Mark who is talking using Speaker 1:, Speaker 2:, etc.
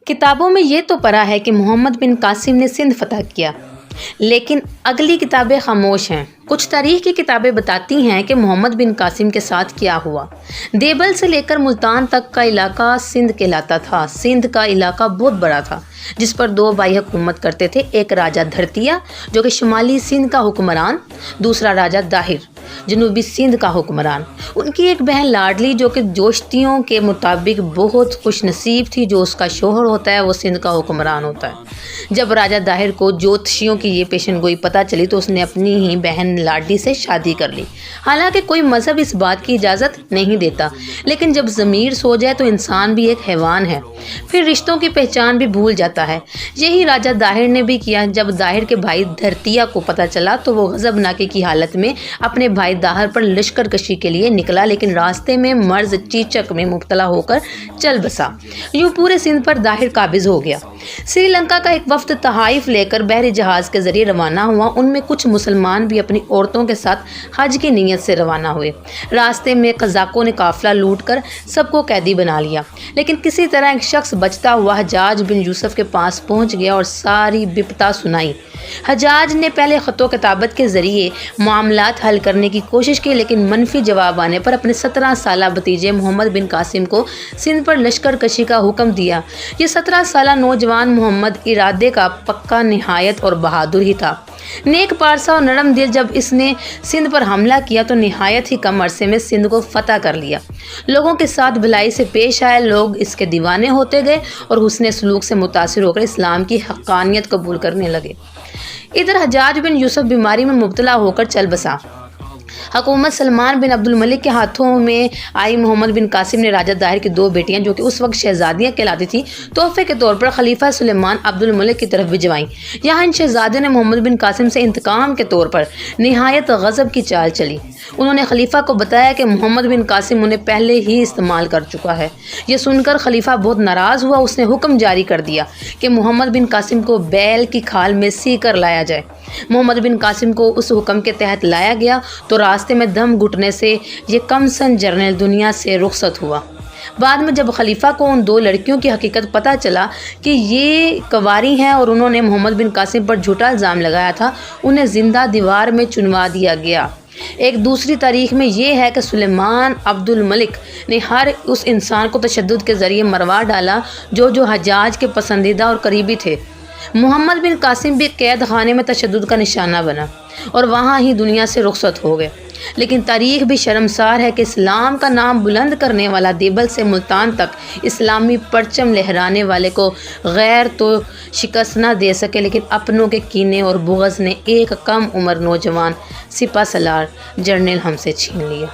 Speaker 1: کتابوں میں یہ تو پڑھا ہے کہ محمد بن قاسم نے سندھ فتح کیا، لیکن اگلی کتابیں خاموش ہیں۔ کچھ تاریخ کی کتابیں بتاتی ہیں کہ محمد بن قاسم کے ساتھ کیا ہوا۔ دیبل سے لے کر ملتان تک کا علاقہ سندھ کہلاتا تھا۔ سندھ کا علاقہ بہت بڑا تھا جس پر دو بھائی حکومت کرتے تھے، ایک راجہ دھرتیا جو کہ شمالی سندھ کا حکمران، دوسرا راجہ داہر جنوبی سندھ کا حکمران۔ ان کی ایک بہن لاڈلی جو کہ جوشتیوں کے مطابق بہت خوش نصیب تھی، جو اس کا شوہر ہوتا ہے وہ سندھ کا حکمران ہوتا ہے۔ جب راجہ داہر کو جوتشیوں کی یہ پیشن گوئی پتہ چلی تو اس نے اپنی ہی بہن لاڈلی سے شادی کر لی، حالانکہ کوئی مذہب اس بات کی اجازت نہیں دیتا، لیکن جب ضمیر سو جائے تو انسان بھی ایک حیوان ہے، پھر رشتوں کی پہچان بھی بھول جاتا ہے۔ یہی راجہ داہر نے بھی کیا۔ جب داہر کے بھائی دھرتیا کو پتہ چلا تو وہ غضبناکی کی حالت میں اپنے بھائی داہر پر لشکر کشی کے لیے نکلا، لیکن راستے میں مرض چیچک میں مبتلا ہو کر چل بسا۔ یوں پورے سندھ پر داہر قابض ہو گیا۔ سری لنکا کا ایک وفد تحائف لے کر بحری جہاز کے ذریعے روانہ ہوا۔ ان میں کچھ مسلمان بھی اپنی عورتوں کے ساتھ حج کی نیت سے روانہ ہوئے۔ راستے میں قزاقوں نے قافلہ لوٹ کر سب کو قیدی بنا لیا، لیکن کسی طرح ایک شخص بچتا ہوا حجاج بن یوسف کے پاس پہنچ گیا اور ساری بپتا سنائی۔ حجاج نے پہلے خط و کتابت کے ذریعے معاملات حل کرنے کی کوشش کی، لیکن منفی جواب آنے پر اپنے 17 سالہ بھتیجے محمد بن قاسم کو سندھ پر لشکر کشی کا حکم دیا۔ یہ 17 سالہ نوجوان محمد ارادے کا پکا نہایت اور بہادر ہی تھا۔ نیک پارسا اور نرم دل، جب اس نے سندھ پر حملہ کیا تو نہایت ہی کم عرصے میں سندھ کو فتح کر لیا۔ لوگوں کے ساتھ بھلائی سے پیش آئے، لوگ اس کے دیوانے ہوتے گئے اور حسن سلوک سے متاثر ہو کر اسلام کی حقانیت قبول کرنے لگے۔ ادھر حجاج بن یوسف بیماری میں مبتلا ہو کر چل بسا۔ حکومت سلمان بن عبد الملک کے ہاتھوں میں آئی۔ محمد بن قاسم نے راجہ داہر کی 2 بیٹیاں جو کہ اس وقت شہزادیاں کہلاتی تھیں، تحفے کے طور پر خلیفہ سلیمان عبد الملک کی طرف بھجوائیں۔ یہاں ان شہزادیوں نے محمد بن قاسم سے انتقام کے طور پر نہایت غضب کی چال چلی۔ انہوں نے خلیفہ کو بتایا کہ محمد بن قاسم انہیں پہلے ہی استعمال کر چکا ہے۔ یہ سن کر خلیفہ بہت ناراض ہوا۔ اس نے حکم جاری کر دیا کہ محمد بن قاسم کو بیل کی کھال میں سی کر لایا جائے۔ محمد بن قاسم کو اس حکم کے تحت لایا گیا تو راستے میں دم گھٹنے سے یہ کم سن جرنیل دنیا سے رخصت ہوا۔ بعد میں جب خلیفہ کو ان 2 لڑکیوں کی حقیقت پتہ چلا کہ یہ کنواری ہیں اور انہوں نے محمد بن قاسم پر جھوٹا الزام لگایا تھا، انہیں زندہ دیوار میں چنوا دیا گیا۔ ایک دوسری تاریخ میں یہ ہے کہ سلیمان عبد الملک نے ہر اس انسان کو تشدد کے ذریعے مروا ڈالا جو حجاج کے پسندیدہ اور قریبی تھے۔ محمد بن قاسم بھی قید خانے میں تشدد کا نشانہ بنا اور وہاں ہی دنیا سے رخصت ہو گئے۔ لیکن تاریخ بھی شرمسار ہے کہ اسلام کا نام بلند کرنے والا دیبل سے ملتان تک اسلامی پرچم لہرانے والے کو غیر تو شکست نہ دے سکے، لیکن اپنوں کے کینے اور بغض نے ایک کم عمر نوجوان سپہ سالار جرنیل ہم سے چھین لیا۔